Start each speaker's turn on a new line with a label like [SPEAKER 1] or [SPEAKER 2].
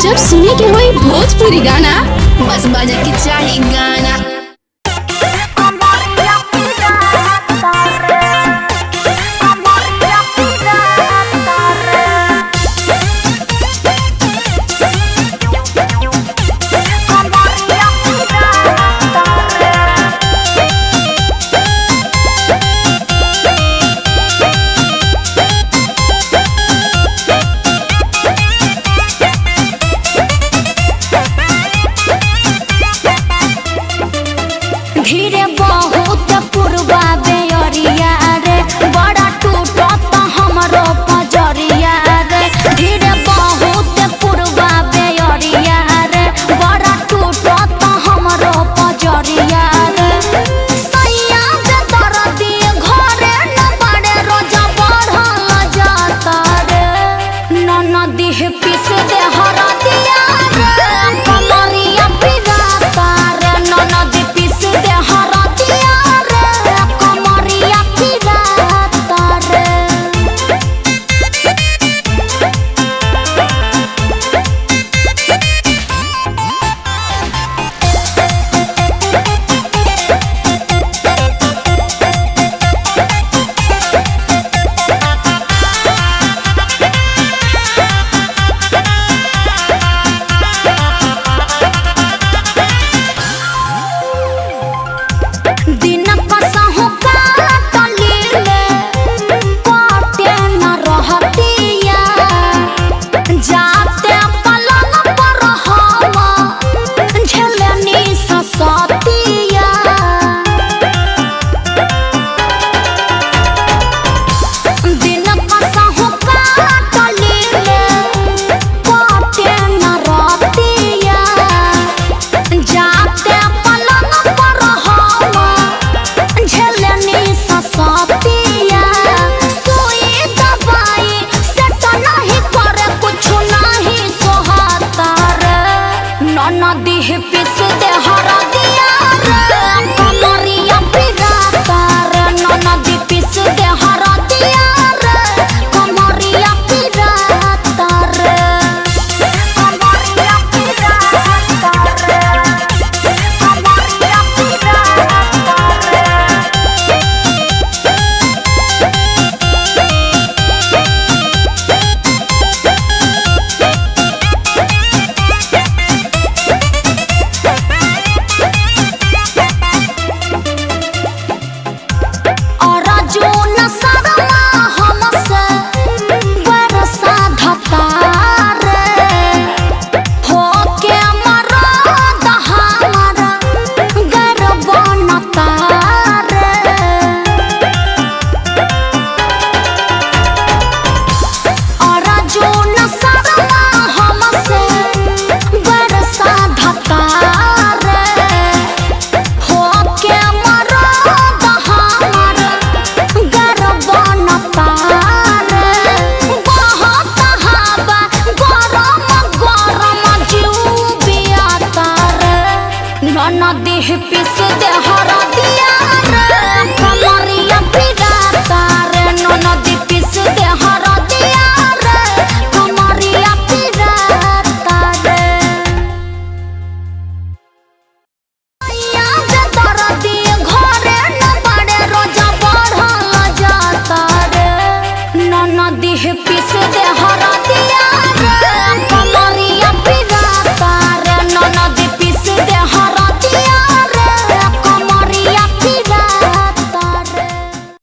[SPEAKER 1] जब सुने के होई भोजपुरी गाना बस बजे के चाही गाना।
[SPEAKER 2] धीरे बहुत पुरवा बेअरिया रे बड़ा टूटत हमरो पजरिया रे। धीरे बहुत पुरवा बेअरिया रे बड़ा टूटत हमरो पजरिया रे। सैया जे दरदी घरे न बड़े रोजा बढ़ल जाता रे। ननदी पीस दे हरदिया रे कमरिया पिराता रे। ननदी पीस दे हरदिया रे कमरिया पिराता रे। दिन कसहु काटलीले काटे न रहतिया जाते पलंग पर हम झेलनी ससतिया। दिन कसहु काटलीले काटे न रहतिया जाते पलंग पर हम झेलनी ससतिया। सुई दवाई से तो नहीं करे कुछ नहीं सोहता रे। ननदी पीस दे हरदिया रे कमरिया पिराता रे। ननदी पीस दे हरदिया रे कमरिया पिराता रे। कमरिया पिराता रे कमरिया पिराता रे। और अर्जुन शर्मा हमसे बरसा धता रे। होके मरद हमारा गर बनता रे। और अर्जुन शर्मा हमसे बरसा धता रे। होके मरद हमारा गर बनता रे। बहुत हवा गरम गरम जीव बियाता रे। ननदी पीस दे